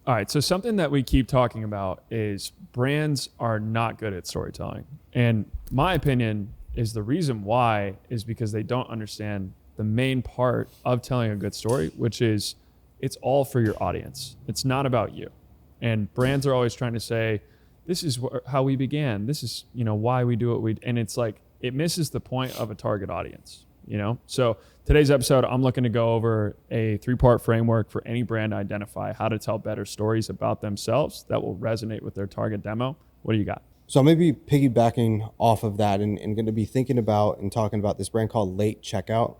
All right. So something that we keep talking about is brands are not good at storytelling. And my opinion is the reason why is because they don't understand the main part of telling a good story, which is it's all for your audience. It's not about you. And brands are always trying to say, this is how we began. This is, why we do what we, and it's like, it misses the point of a target audience, So today's episode, I'm looking to go over a 3-part framework for any brand to identify how to tell better stories about themselves that will resonate with their target demo. What do you got? So I'm going to be piggybacking off of that and going to be thinking about and talking about this brand called Late Checkout.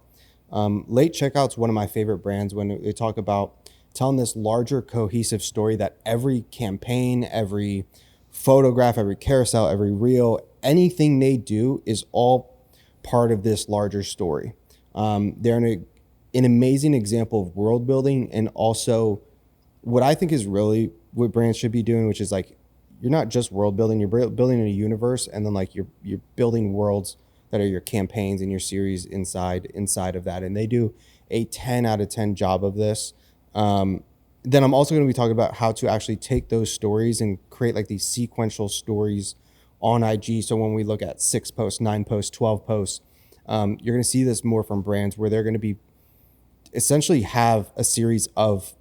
Late Checkout's one of my favorite brands when they talk about telling this larger cohesive story that every campaign, every photograph, every carousel, every reel, anything they do is all part of this larger story. They're an amazing example of world building, and also what I think is really what brands should be doing, which is like, you're not just world building, you're building a universe, and then like you're building worlds that are your campaigns and your series inside of that. And they do a 10 out of 10 job of this. Then I'm also going to be talking about how to actually take those stories and create like these sequential stories on IG. So when we look at 6 posts, 9 posts, 12 posts, you're going to see this more from brands where they're going to be essentially have a series of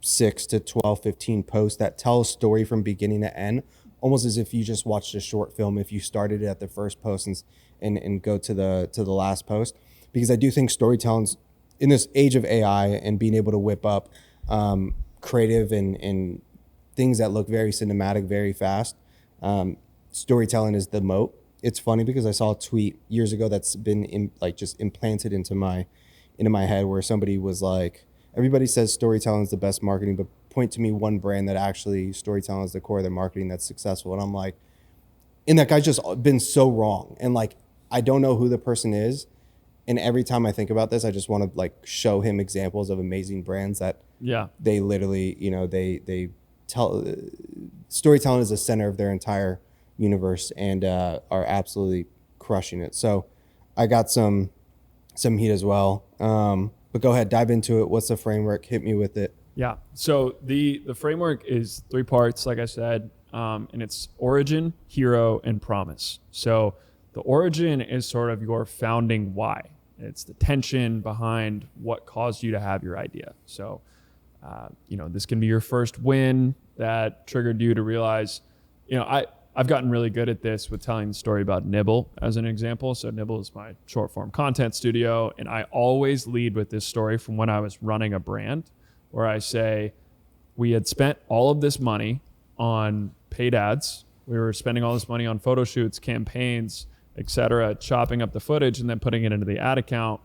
6 to 12, 15 posts that tell a story from beginning to end, almost as if you just watched a short film if you started it at the first post and go to the last post. Because I do think storytelling's, in this age of AI and being able to whip up creative and things that look very cinematic very fast, storytelling is the moat. It's funny because I saw a tweet years ago that's been just implanted into my head, where somebody was like, everybody says storytelling is the best marketing, but point to me one brand that actually storytelling is the core of their marketing that's successful. And I'm like, and that guy's just been so wrong. And like, I don't know who the person is. And every time I think about this, I just want to like show him examples of amazing brands that they literally, they tell storytelling is the center of their entire universe and are absolutely crushing it. So I got some heat as well. But go ahead, dive into it. What's the framework? Hit me with it. Yeah. So the framework is 3 parts, like I said, and it's origin, hero, and promise. So the origin is sort of your founding why. It's the tension behind what caused you to have your idea. So, this can be your first win that triggered you to realize, I've gotten really good at this with telling the story about Nibble as an example. So Nibble is my short form content studio. And I always lead with this story from when I was running a brand, where I say, we had spent all of this money on paid ads. We were spending all this money on photo shoots, campaigns, etc., chopping up the footage and then putting it into the ad account.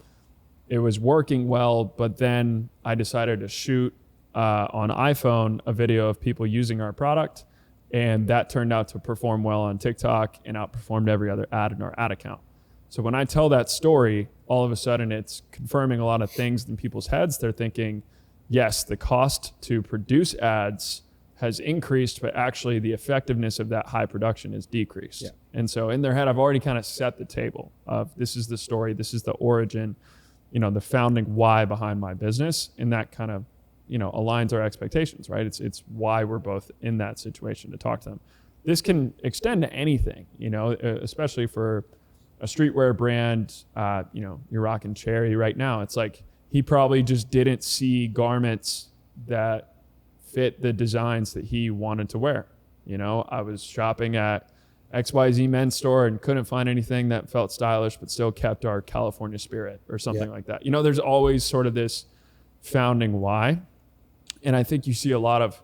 It was working well, but then I decided to shoot on iPhone a video of people using our product. And that turned out to perform well on TikTok and outperformed every other ad in our ad account. So when I tell that story, all of a sudden it's confirming a lot of things in people's heads. They're thinking, yes, the cost to produce ads has increased, but actually the effectiveness of that high production is decreased. Yeah. And so in their head, I've already kind of set the table of this is the story, this is the origin, the founding why behind my business. And that kind of aligns our expectations, right? It's why we're both in that situation to talk to them. This can extend to anything, especially for a streetwear brand. You're rocking Cherry right now. It's like he probably just didn't see garments that fit the designs that he wanted to wear. I was shopping at XYZ men's store and couldn't find anything that felt stylish, but still kept our California spirit or something like that. There's always sort of this founding why. And I think you see a lot of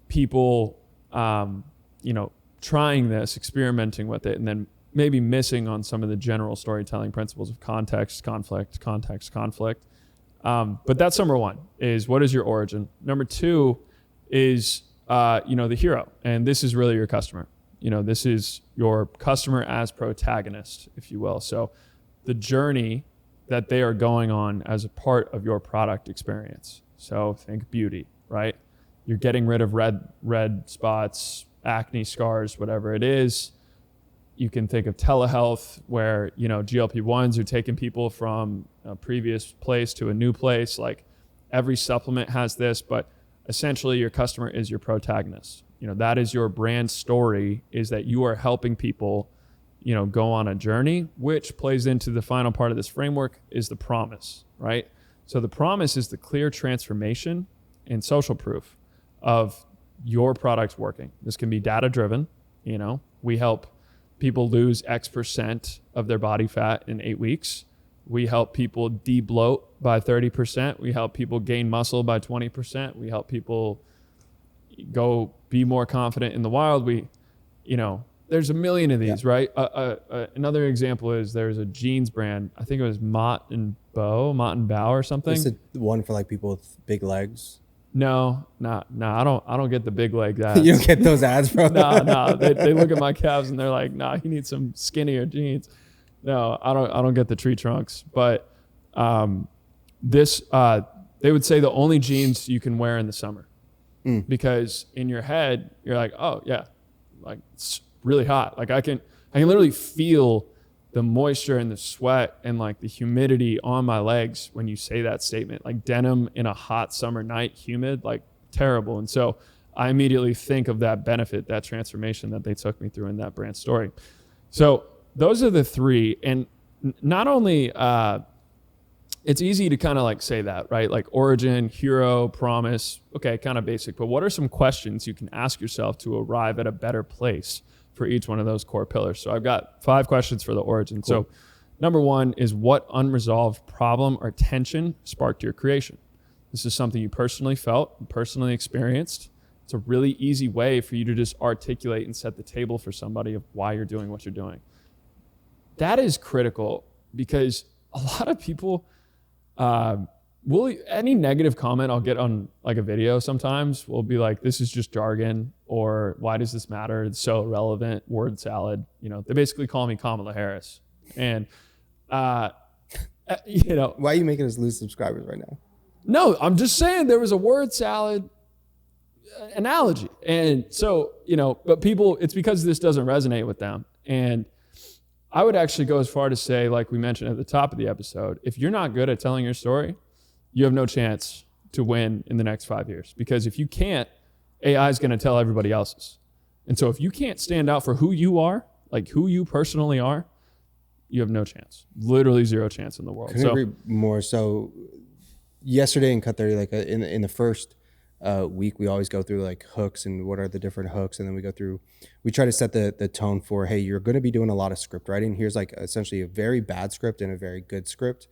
people, trying this, experimenting with it, and then maybe missing on some of the general storytelling principles of context, conflict. But that's number 1, is what is your origin? Number 2 is, the hero. And this is really your customer. This is your customer as protagonist, if you will. So the journey that they are going on as a part of your product experience. So think beauty, right? You're getting rid of red spots, acne scars, whatever it is. You can think of telehealth, where, GLP-1s are taking people from a previous place to a new place. Like every supplement has this, but essentially your customer is your protagonist. That is your brand story, is that you are helping people, go on a journey, which plays into the final part of this framework is the promise, right? So the promise is the clear transformation and social proof of your product working. This can be data driven. We help people lose X% of their body fat in 8 weeks. We help people de-bloat by 30%. We help people gain muscle by 20%. We help people go be more confident in the wild. There's a million of these, right? Another example is there's a jeans brand. I think it was Mott and Bow or something. Is it the one for like people with big legs? No. I don't get the big leg ads. You don't get those ads, bro? No. They look at my calves and they're like, nah, you need some skinnier jeans. No, I don't get the tree trunks. But they would say the only jeans you can wear in the summer. Because in your head, you're like, oh yeah, like it's really hot. Like I can literally feel the moisture and the sweat and like the humidity on my legs when you say that statement. Like denim in a hot summer night, humid, like terrible. And so I immediately think of that benefit, that transformation that they took me through in that brand story. So those are the three. And not only, it's easy to kind of like say that, right? Like origin, hero, promise. Okay, kind of basic. But what are some questions you can ask yourself to arrive at a better place for each one of those core pillars? So I've got 5 questions for the origin. Cool. So number 1 is, what unresolved problem or tension sparked your creation? This is something you personally felt, personally experienced. It's a really easy way for you to just articulate and set the table for somebody of why you're doing what you're doing. That is critical, because a lot of people, any negative comment I'll get on like a video sometimes will be like, this is just jargon, or why does this matter? It's so irrelevant, word salad. They basically call me Kamala Harris. And, why are you making us lose subscribers right now? No, I'm just saying there was a word salad analogy. And so, but people, it's because this doesn't resonate with them. And I would actually go as far to say, like we mentioned at the top of the episode, if you're not good at telling your story, you have no chance to win in the next 5 years. Because if you can't, AI is going to tell everybody else's. And so if you can't stand out for who you are, like who you personally are, you have no chance. Literally zero chance in the world. Couldn't agree more. So yesterday in Cut 30, like in the first week, we always go through like hooks and what are the different hooks. And then we try to set the tone for, hey, you're going to be doing a lot of script writing. Here's like essentially a very bad script and a very good script.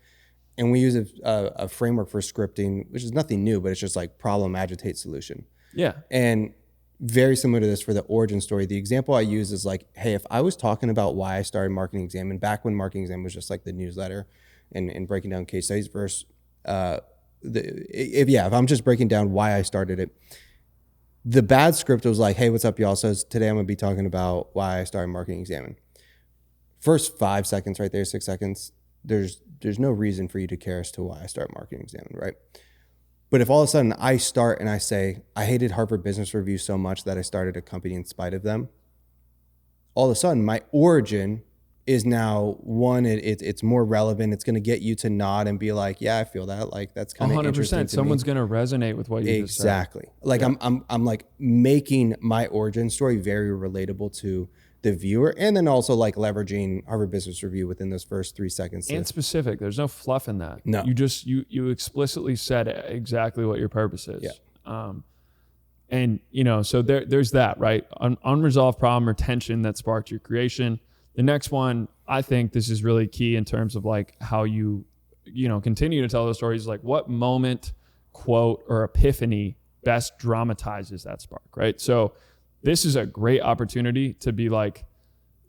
And we use a framework for scripting, which is nothing new, but it's just like problem, agitate, solution. Yeah. And very similar to this for the origin story. The example I use is like, hey, if I was talking about why I started Marketing Exam, and back when Marketing Exam was just like the newsletter and breaking down case studies versus if I'm just breaking down why I started it, the bad script was like, hey, what's up, y'all? So today I'm going to be talking about why I started Marketing Exam. First 5 seconds right there, 6 seconds, there's no reason for you to care as to why I started Marketing Exam, right? But if all of a sudden I start and I say, I hated Harvard Business Review so much that I started a company in spite of them, all of a sudden my origin is now one, it's more relevant. It's going to get you to nod and be like, yeah, I feel that. Like that's kind of interesting. 100%. Someone's going to resonate with what you just said. Exactly. Like yeah. I'm like making my origin story very relatable to the viewer, and then also like leveraging Harvard Business Review within those first 3 seconds. And specific. There's no fluff in that. No. You explicitly said exactly what your purpose is. Yeah. And so there's that, right? Unresolved problem or tension that sparked your creation. The next one, I think this is really key in terms of like how you continue to tell those stories, like what moment, quote, or epiphany best dramatizes that spark, right? So this is a great opportunity to be like,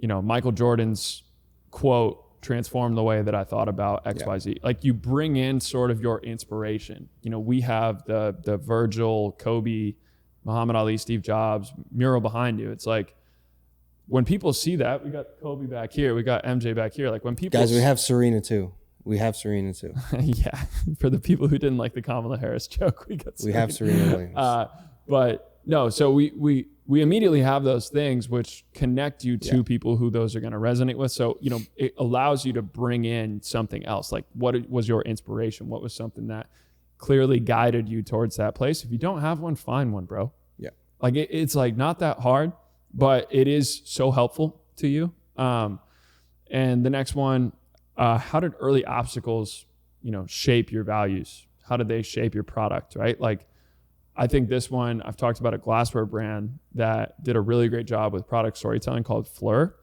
Michael Jordan's quote transformed the way that I thought about XYZ. Yeah. Like you bring in sort of your inspiration. We have the Virgil, Kobe, Muhammad Ali, Steve Jobs mural behind you. It's like, when people see that, we got Kobe back here, we got MJ back here. Like when people we have Serena too. Yeah. For the people who didn't like the Kamala Harris joke, we have Serena Williams. But no, so we immediately have those things which connect you to people who those are going to resonate with. So, it allows you to bring in something else. Like what was your inspiration? What was something that clearly guided you towards that place. If you don't have one, find one, bro. Yeah. Like it's like not that hard, but it is so helpful to you. And the next one, how did early obstacles, shape your values? How did they shape your product, right? Like, I think this one, I've talked about a glassware brand that did a really great job with product storytelling called Fleur.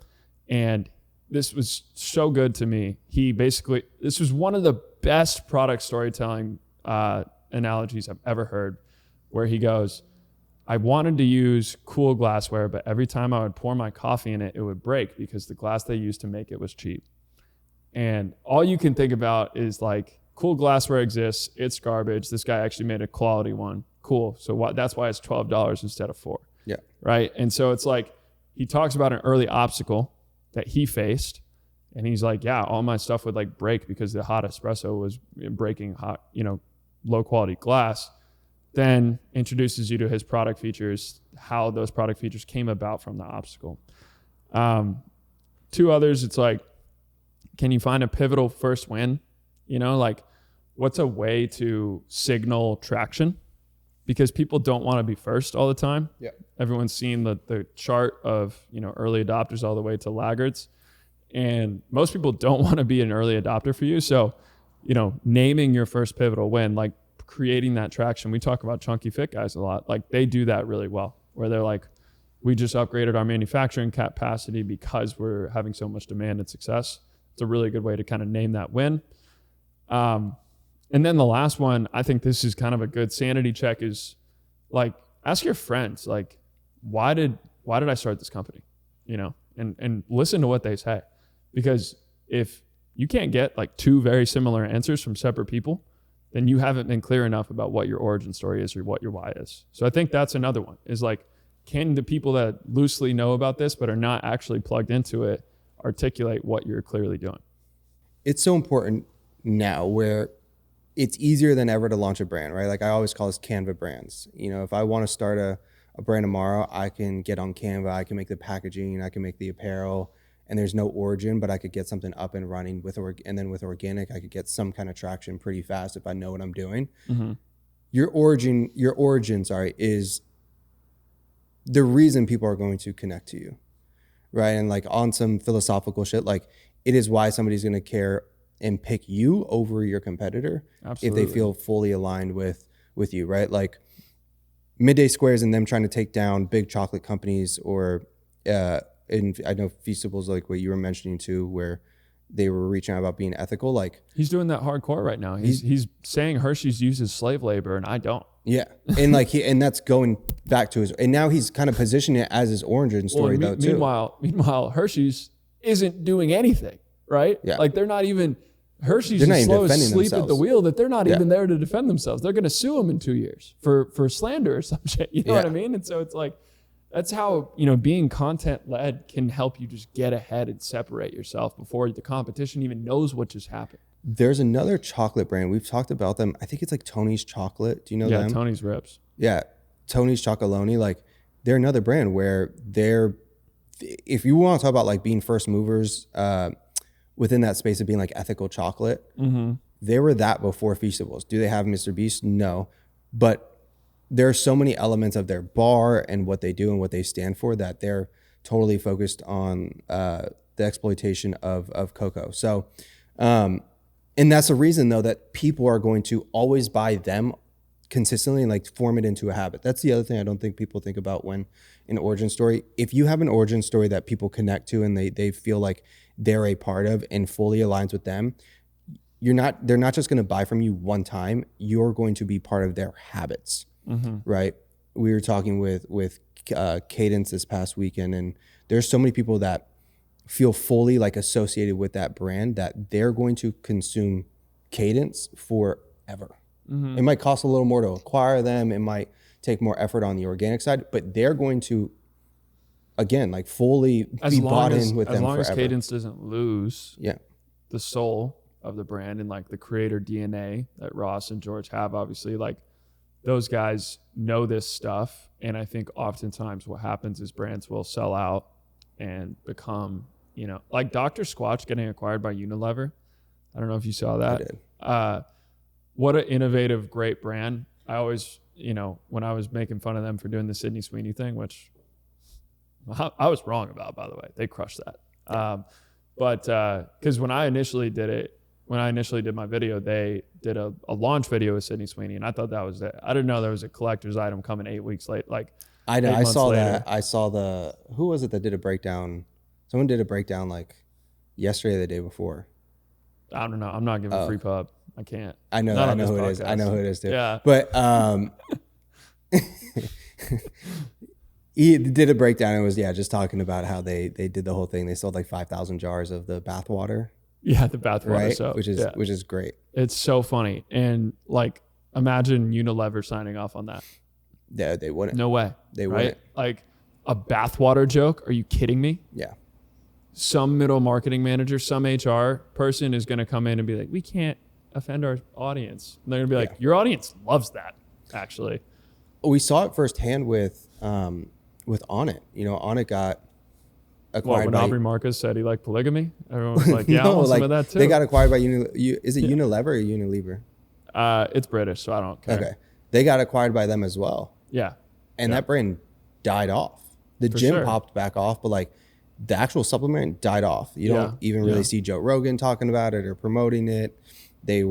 And this was so good to me. This was one of the best product storytelling analogies I've ever heard, where he goes, I wanted to use cool glassware, but every time I would pour my coffee in it, it would break because the glass they used to make it was cheap. And all you can think about is like, cool glassware exists. It's garbage. This guy actually made a quality one. Cool. So that's why it's $12 instead of $4. Yeah. Right. And so it's like, he talks about an early obstacle that he faced. And he's like, yeah, all my stuff would like break because the hot espresso was breaking hot, low quality glass. Then introduces you to his product features, how those product features came about from the obstacle. Two others, it's like, can you find a pivotal first win? Like, what's a way to signal traction? Because people don't want to be first all the time. Yeah. Everyone's seen the chart of, early adopters all the way to laggards. And most people don't want to be an early adopter for you. So, naming your first pivotal win, like creating that traction. We talk about chunky fit guys a lot. Like they do that really well, where they're like, we just upgraded our manufacturing capacity because we're having so much demand and success. It's a really good way to kind of name that win. And then the last one, I think this is kind of a good sanity check, is like, ask your friends, like, why did I start this company? And listen to what they say. Because if you can't get like two very similar answers from separate people, then you haven't been clear enough about what your origin story is or what your why is. So I think that's another one, is like, can the people that loosely know about this but are not actually plugged into it articulate what you're clearly doing? It's so important now, where it's easier than ever to launch a brand, right? Like I always call this Canva brands. If I want to start a brand tomorrow, I can get on Canva, I can make the packaging, I can make the apparel, and there's no origin, but I could get something up and running and then with organic, I could get some kind of traction pretty fast if I know what I'm doing. Mm-hmm. Your origin, is the reason people are going to connect to you, right? And like on some philosophical shit, like it is why somebody's going to care and pick you over your competitor. Absolutely. If they feel fully aligned with you, right? Like Midday Squares and them trying to take down big chocolate companies, or and I know Feastables, like what you were mentioning too, where they were reaching out about being ethical. Like he's doing that hardcore right now. He's saying Hershey's uses slave labor and I don't. Yeah. And like and that's going back to and now he's kind of positioning it as his origin story though too. Meanwhile, Hershey's isn't doing anything, right? Yeah. Like they're not even, Hershey's is slow asleep at the wheel that they're not even there to defend themselves. They're going to sue them in 2 years for slander or some shit. You know what I mean? And so it's like, that's how, being content led can help you just get ahead and separate yourself before the competition even knows what just happened. There's another chocolate brand. We've talked about them. I think it's like Tony's Chocolate. Do you know them? Yeah, Tony's Rips. Yeah. Tony's Chocolonely. Like they're another brand where if you want to talk about like being first movers, within that space of being like ethical chocolate, mm-hmm. They were that before Feastables. Do they have Mr. Beast? No. But there are so many elements of their bar and what they do and what they stand for that they're totally focused on the exploitation of cocoa. So, and that's the reason though that people are going to always buy them consistently and like form it into a habit. That's the other thing I don't think people think about when an origin story. If you have an origin story that people connect to and they feel like they're a part of and fully aligns with them, they're not just going to buy from you one time. You're going to be part of their habits. Mm-hmm. Right. We were talking with Cadence this past weekend, and there's so many people that feel fully like associated with that brand that they're going to consume Cadence forever. Mm-hmm. It might cost a little more to acquire them. It might take more effort on the organic side, but they're going to, again, like fully be bought in with them forever. As long as Cadence doesn't lose the soul of the brand and like the creator DNA that Ross and George have, obviously, like those guys know this stuff. And I think oftentimes what happens is brands will sell out and become, like Dr. Squatch getting acquired by Unilever. I don't know if you saw that. I did. what an innovative, great brand. I always, when I was making fun of them for doing the Sydney Sweeney thing, which I was wrong about, by the way, they crushed that. But because when I initially did my video, they did a launch video with Sydney Sweeney, and I thought that was it. I didn't know there was a collector's item coming 8 weeks late. Like I know, I saw that. I saw who was it that did a breakdown? Someone did a breakdown like yesterday or the day before. I don't know. I'm not giving free pub. I can't. I know who it is. I know who it is too. Yeah. But he did a breakdown and was just talking about how they did the whole thing. They sold like 5,000 jars of the bath water. Yeah, the bath water right? soap. Which is great. It's so funny. And like imagine Unilever signing off on that. Yeah, they wouldn't. No way. They wouldn't. Like a bathwater joke? Are you kidding me? Yeah. Some middle marketing manager, some HR person is going to come in and be like, we can't offend our audience. And they're going to be like, your audience loves that, actually. We saw it firsthand with Onnit. Onnit got acquired when by... Aubrey Marcus said he liked polygamy? Everyone was like, yeah, no, I want some of that too. They got acquired by is it Unilever or Unilever? It's British, so I don't care. Okay. They got acquired by them as well. Yeah. And that brand died off. The gym popped back off, but like the actual supplement died off. You don't even really see Joe Rogan talking about it or promoting it. They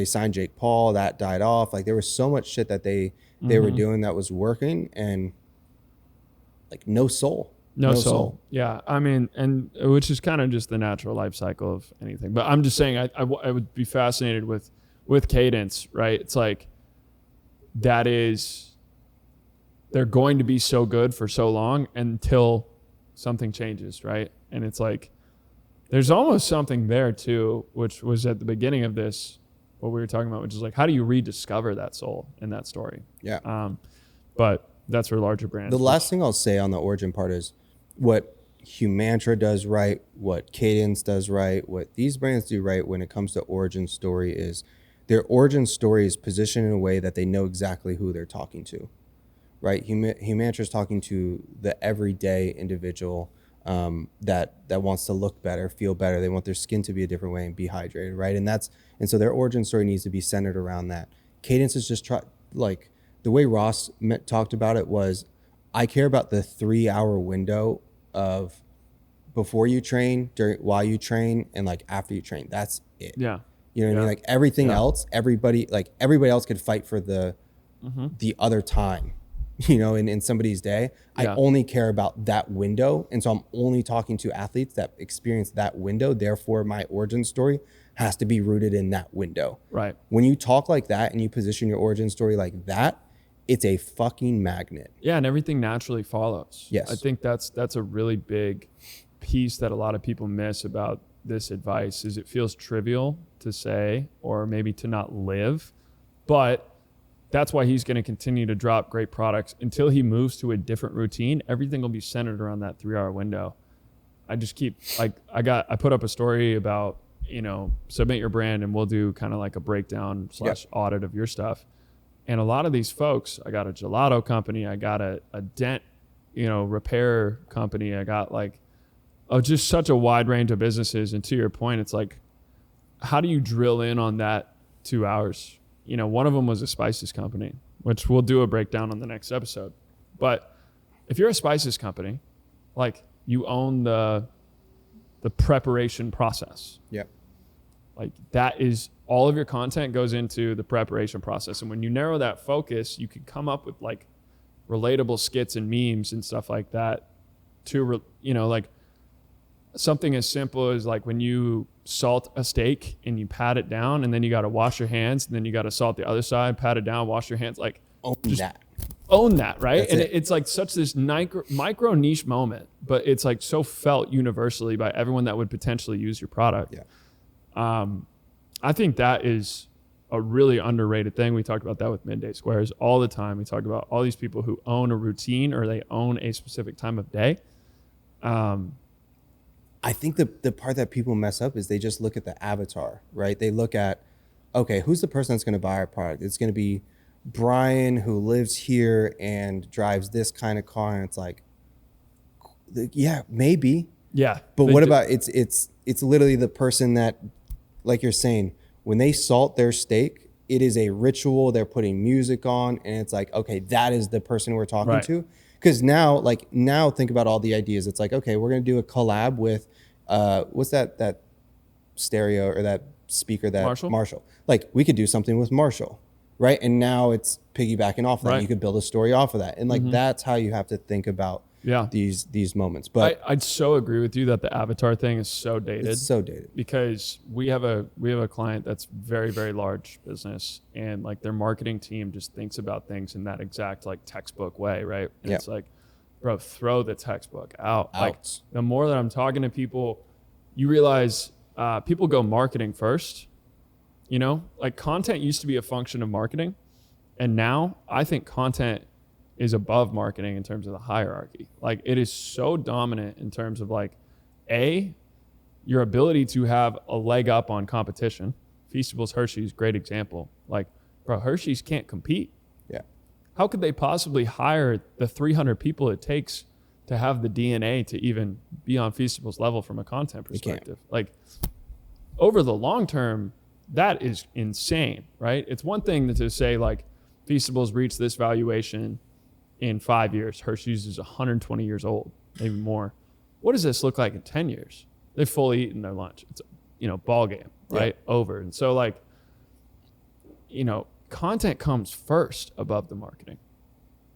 signed Jake Paul, that died off. Like there was so much shit that they were doing that was working, and like no soul. No soul. Yeah. I mean, and which is kind of just the natural life cycle of anything. But I'm just saying I would be fascinated with Cadence, right? It's like they're going to be so good for so long until something changes, right? And it's like there's almost something there too, which was at the beginning of this, what we were talking about, which is like, how do you rediscover that soul in that story? Yeah. But that's for larger brands. The last thing I'll say on the origin part is what Humantra does right, what Cadence does right, what these brands do right when it comes to origin story is their origin story is positioned in a way that they know exactly who they're talking to, right? Humantra is talking to the everyday individual that wants to look better, feel better. They want their skin to be a different way and be hydrated, right? And so their origin story needs to be centered around that. Cadence is just like the way Ross talked about it was, I care about the 3-hour window of before you train, while you train, and like after you train. That's it. Yeah. You know what I mean? Like everything else, everybody else could fight for the other time, in somebody's day. I only care about that window. And so I'm only talking to athletes that experience that window. Therefore, my origin story has to be rooted in that window. Right. When you talk like that and you position your origin story like that, it's a fucking magnet. Yeah, and everything naturally follows. Yes. I think that's a really big piece that a lot of people miss about this advice is it feels trivial to say or maybe to not live, but that's why he's going to continue to drop great products until he moves to a different routine. Everything will be centered around that 3-hour window. I just keep I put up a story about, submit your brand and we'll do kind of like a breakdown / audit of your stuff. And a lot of these folks, I got a gelato company, I got a dent, repair company, I got just such a wide range of businesses. And to your point, it's like, how do you drill in on that 2 hours? One of them was a spices company, which we'll do a breakdown on the next episode. But if you're a spices company, like you own the preparation process. Yep. Like that is all of your content goes into the preparation process. And when you narrow that focus, you could come up with like relatable skits and memes and stuff like that to, like something as simple as like when you salt a steak and you pat it down and then you got to wash your hands and then you got to salt the other side, pat it down, wash your hands, like own that, right? That's and it. It's like such this micro niche moment, but it's like so felt universally by everyone that would potentially use your product. Yeah. I think that is a really underrated thing. We talk about that with Midday Squares all the time. We talk about all these people who own a routine or they own a specific time of day. I think the part that people mess up is they just look at the avatar, right? They look at, okay, who's the person that's going to buy our product? It's going to be Brian who lives here and drives this kind of car. And it's like, yeah, maybe. Yeah. But what about it's literally the person that, like you're saying, when they salt their steak, it is a ritual. They're putting music on, and it's like, okay, that is the person we're talking Right. to. Because now think about all the ideas. It's like, okay, we're gonna do a collab with what's that stereo or that speaker that Marshall? Like we could do something with Marshall, right? And now it's piggybacking off that. Right. You could build a story off of that, and like that's how you have to think about Yeah. these moments. But I'd so agree with you that the avatar thing is so dated. it's so dated. Because we have a client that's very, very large business, and like their marketing team just thinks about things in that exact like textbook way, right? And Yeah. it's like, bro, throw the textbook out. Like Out. the more that I'm talking to people, you realize people go marketing first. You know, like content used to be a function of marketing, and now I think content is above marketing in terms of the hierarchy. Like it is so dominant in terms of like your ability to have a leg up on competition. Feastables, Hershey's, great example. Like, bro, Hershey's can't compete. Yeah. How could they possibly hire the 300 people it takes to have the DNA to even be on Feastables level from a content perspective? Like, over the long term, that is insane, right? It's one thing to say like Feastables reached this valuation in 5 years. Hershey's is 120 years old, maybe more. What does this look like in 10 years? They've fully eaten their lunch. It's a ball game, right? Yeah. Over. And so like, content comes first above the marketing,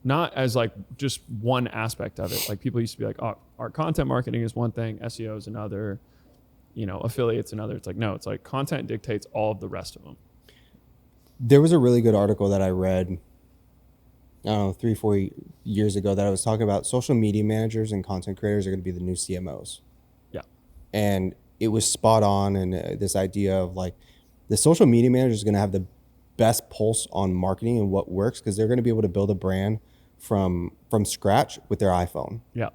not as like just one aspect of it. Like people used to be like, oh, our content marketing is one thing, SEO is another, affiliates another. It's like, no, it's like content dictates all of the rest of them. There was a really good article that I read, I don't know, 3-4 years ago that I was talking about social media managers and content creators are going to be the new CMOs. Yeah. And it was spot on. And this idea of like the social media manager is going to have the best pulse on marketing and what works because they're going to be able to build a brand from scratch with their iPhone. Yeah.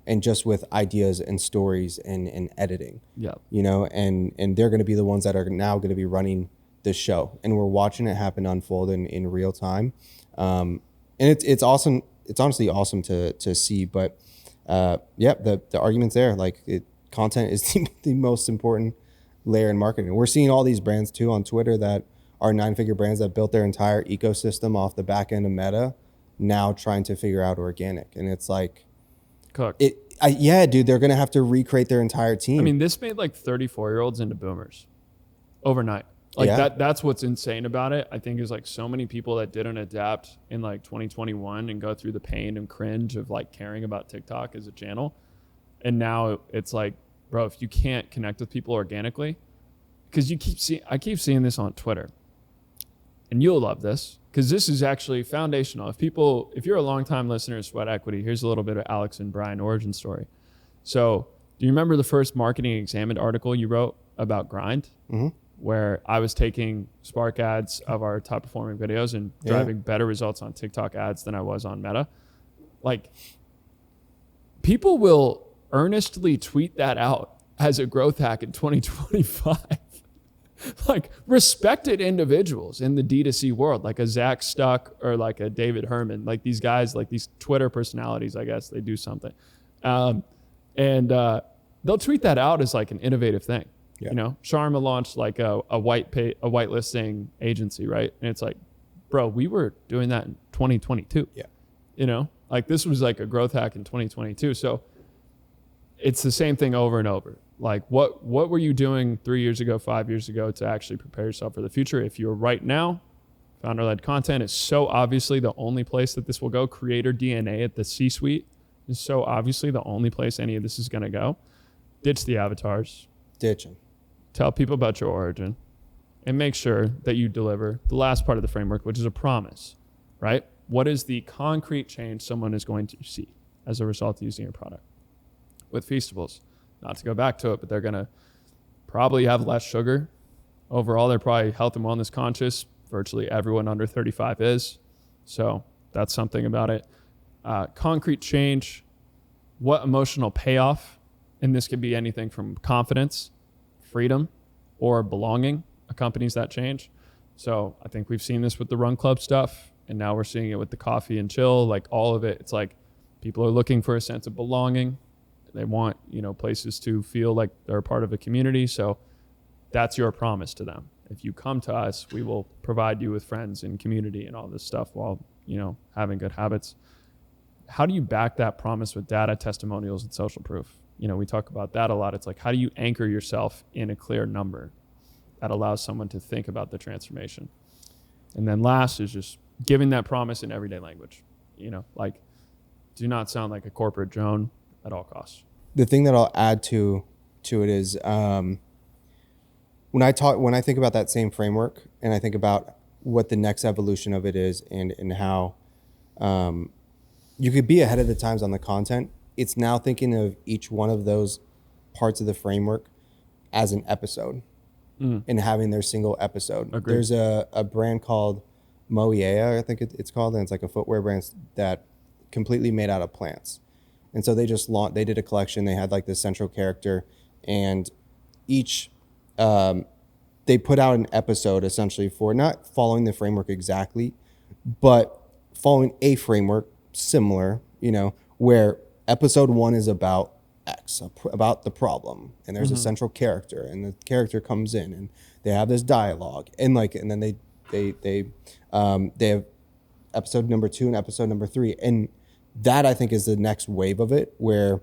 And just with ideas and stories and editing. Yeah. And they're going to be the ones that are now going to be running the show. And we're watching it happen unfold in real time. And it's awesome. It's honestly awesome to see. But the argument's there. Like content is the most important layer in marketing. We're seeing all these brands too on Twitter that are 9-figure brands that built their entire ecosystem off the back end of Meta, now trying to figure out organic. And it's like, cooked. Dude, they're going to have to recreate their entire team. I mean, this made like 34-year-olds into boomers overnight. Like that's what's insane about it. I think is like so many people that didn't adapt in like 2021 and go through the pain and cringe of like caring about TikTok as a channel. And now it's like, bro, if you can't connect with people organically, because I keep seeing this on Twitter, and you'll love this because this is actually foundational. If you're a longtime listener of Sweat Equity, here's a little bit of Alex and Brian origin story. So do you remember the first Marketing Examined article you wrote about grind? Mm-hmm. Where I was taking Spark ads of our top performing videos and driving better results on TikTok ads than I was on Meta. Like, people will earnestly tweet that out as a growth hack in 2025. Like respected individuals in the D2C world, like a Zach Stuck or like a David Herman, like these guys, like these Twitter personalities, I guess they do something. And they'll tweet that out as like an innovative thing. Yeah. Sharma launched like a white listing agency, right? And it's like, bro, we were doing that in 2022. Yeah. Like this was like a growth hack in 2022. So it's the same thing over and over. Like what were you doing 3 years ago, 5 years ago to actually prepare yourself for the future? If you're right now, founder-led content is so obviously the only place that this will go. Creator DNA at the C-suite is so obviously the only place any of this is going to go. Ditch the avatars. Ditch them. Tell people about your origin and make sure that you deliver the last part of the framework, which is a promise, right? What is the concrete change someone is going to see as a result of using your product? With Feastables, not to go back to it, but they're going to probably have less sugar. Overall, they're probably health and wellness conscious. Virtually everyone under 35 is. So that's something about it. Concrete change, what emotional payoff, and this could be anything from confidence, freedom, or belonging accompanies that change. So I think we've seen this with the Run Club stuff, and now we're seeing it with the coffee and chill, like all of it. It's like people are looking for a sense of belonging. They want, places to feel like they're a part of a community. So that's your promise to them. if you come to us, we will provide you with friends and community and all this stuff while, having good habits. How do you back that promise with data, testimonials, and social proof? We talk about that a lot. It's like, how do you anchor yourself in a clear number that allows someone to think about the transformation? And then last is just giving that promise in everyday language. Like, do not sound like a corporate drone at all costs. The thing that I'll add to it is when I think about that same framework and I think about what the next evolution of it is and how you could be ahead of the times on the content, it's now thinking of each one of those parts of the framework as an episode and having their single episode. Agreed. There's a brand called MoEa, I think it's called, and it's like a footwear brand that completely made out of plants. And so they did a collection. They had like this central character, and each they put out an episode essentially for not following the framework exactly, but following a framework similar, where episode 1 is about X, about the problem, and there's a central character, and the character comes in, and they have this dialogue, and then they have episode number 2 and episode number 3, and that I think is the next wave of it, where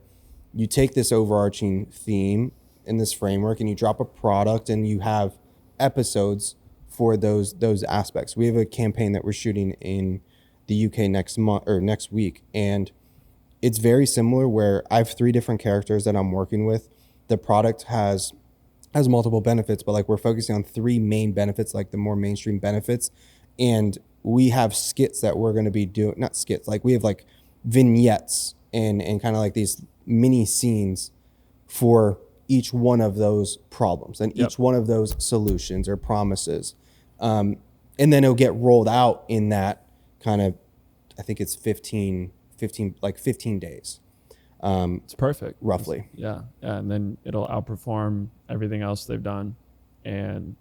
you take this overarching theme in this framework and you drop a product and you have episodes for those aspects. We have a campaign that we're shooting in the UK next week, and it's very similar, where I have 3 different characters that I'm working with. The product has multiple benefits, but like we're focusing on 3 main benefits, like the more mainstream benefits. And we have skits that we're going to be doing, not skits, like we have like vignettes and kind of like these mini scenes for each one of those problems and each one of those solutions or promises. And then it'll get rolled out in that kind of, I think it's 15 days. It's perfect. Roughly. Yeah. And then it'll outperform everything else they've done and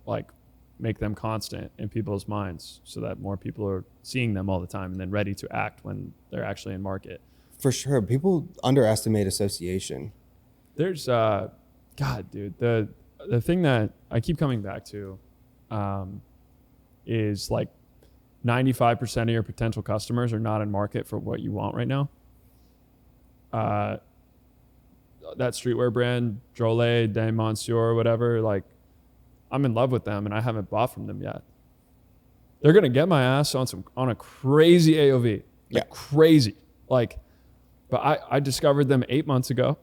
like make them constant in people's minds so that more people are seeing them all the time and then ready to act when they're actually in market. For sure. People underestimate association. There's, God, dude, the thing that I keep coming back to is like 95% of your potential customers are not in market for what you want right now. That streetwear brand, Drolet, De Monsieur, whatever, like I'm in love with them and I haven't bought from them yet. They're going to get my ass on a crazy AOV. Like crazy. Like, but I discovered them 8 months ago.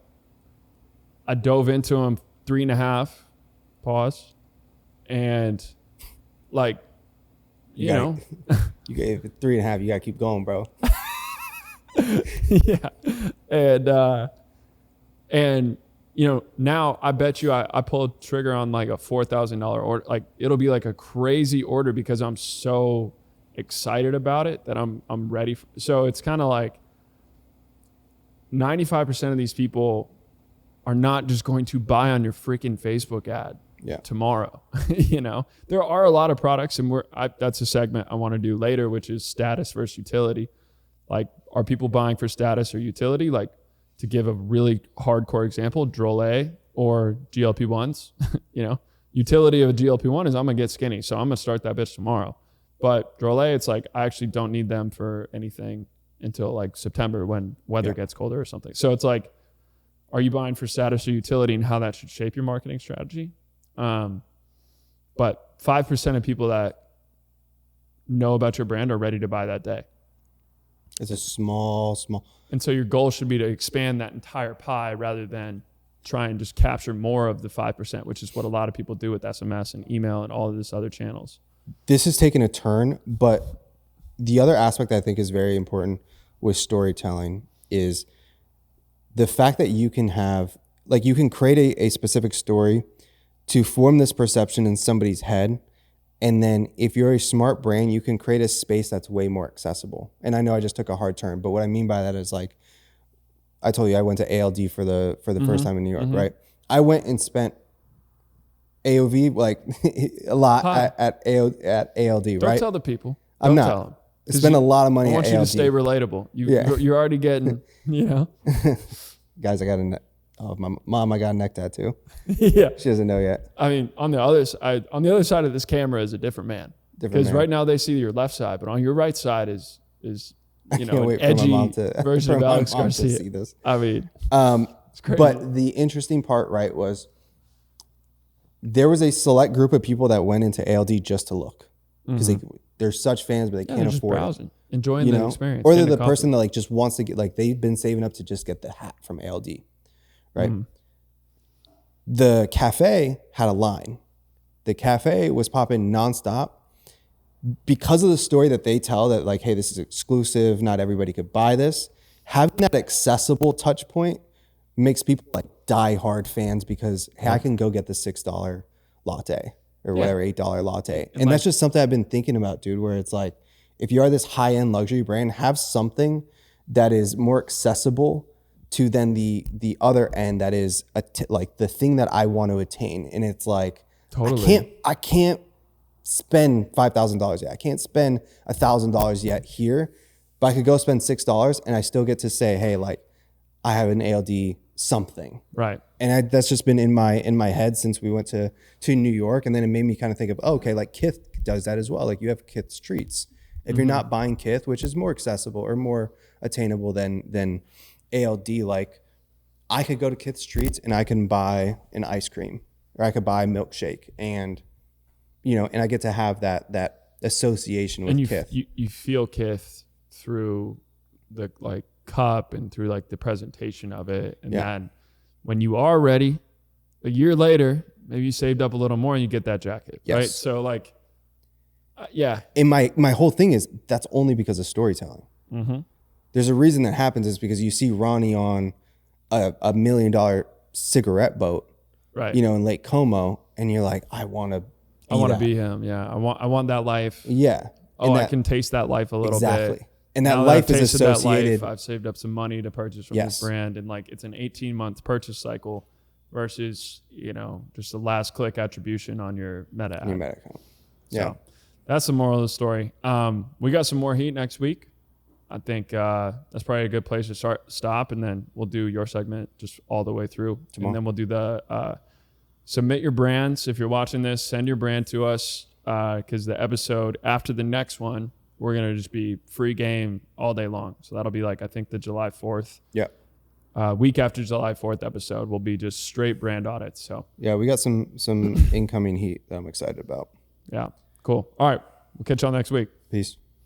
I dove into them 3.5, pause. And like, you know, you gave it 3.5. You got to keep going, bro. Yeah. And, you know, now I bet you I pulled trigger on like a $4,000 order. Like it'll be like a crazy order because I'm so excited about it that I'm ready. So it's kind of like 95% of these people are not just going to buy on your freaking Facebook ad tomorrow. You know, there are a lot of products, and that's a segment I want to do later, which is status versus utility. Like, are people buying for status or utility? Like, to give a really hardcore example, Drolet or GLP-1s, you know, utility of a GLP-1 is I'm going to get skinny. So I'm going to start that bitch tomorrow. But Drolet, it's like, I actually don't need them for anything until like September when weather gets colder or something. So it's like, are you buying for status or utility, and how that should shape your marketing strategy? But 5% of people that know about your brand are ready to buy that day. It's a small. And so your goal should be to expand that entire pie rather than try and just capture more of the 5%, which is what a lot of people do with SMS and email and all of this other channels. This has taken a turn, but the other aspect I think is very important with storytelling is the fact that you can have, like, you can create a specific story to form this perception in somebody's head. And then if you're a smart brand, you can create a space that's way more accessible. And I know I just took a hard turn, but what I mean by that is, like, I told you I went to ALD for the first time in New York, right? I went and spent AOV like a lot at ALD, Don't right? tell the people. I'm Don't not. tell them. I spent a lot of money I want at you ALD. to stay relatable. You're already getting, you know. Guys, I got Oh, my mom, I got a neck tattoo. Yeah. She doesn't know yet. I mean, on the other side of this camera is a different man. Because right now they see your left side, but on your right side is I can't wait an for edgy my mom to, version of Alex to Garcia. see this. I mean, it's crazy. But the interesting part, right, was there was a select group of people that went into ALD just to look because they're such fans, but they can't just afford browsing, it. enjoying the experience. Or they're the person that like just wants to get, like, they've been saving up to just get the hat from ALD, right? The cafe had a line. The cafe was popping nonstop because of the story that they tell that, like, hey, this is exclusive. Not everybody could buy this. Having that accessible touch point makes people like die-hard fans because, hey, I can go get the $6 latte or whatever, $8 latte. And that's just something I've been thinking about, dude, where it's like, if you are this high-end luxury brand, have something that is more accessible to then the other end that is like the thing that I want to attain. And it's like, I can't spend $5,000 yet. I can't spend $1,000 yet here, but I could go spend $6 and I still get to say, hey, like, I have an ALD something. Right. And that's just been in my head since we went to New York. And then it made me kind of think of, oh, okay, like Kith does that as well. Like you have Kith's treats. If you're not buying Kith, which is more accessible or more attainable than ALD, like I could go to Kith's treats and I can buy an ice cream or I could buy a milkshake and, and I get to have that association with Kith. You feel Kith through the like cup and through like the presentation of it. And then when you are ready, a year later, maybe you saved up a little more and you get that jacket, right? So like, And my whole thing is that's only because of storytelling. There's a reason that happens is because you see Ronnie on a $1 million cigarette boat, right? In Lake Como, and you're like, I want to be him. Yeah, I want that life. Yeah. I can taste that life a little bit. And that life is associated. I've saved up some money to purchase from this brand, and like it's an 18-month purchase cycle versus just the last click attribution on your Meta app. account. So that's the moral of the story. We got some more heat next week. I think that's probably a good place to stop, and then we'll do your segment just all the way through. Tomorrow. And then we'll do the submit your brands. If you're watching this, send your brand to us because the episode after the next one, we're going to just be free game all day long. So that'll be like, I think the July 4th. Yeah. Week after July 4th episode will be just straight brand audits. So yeah, we got some incoming heat that I'm excited about. Yeah. Cool. All right. We'll catch y'all next week. Peace.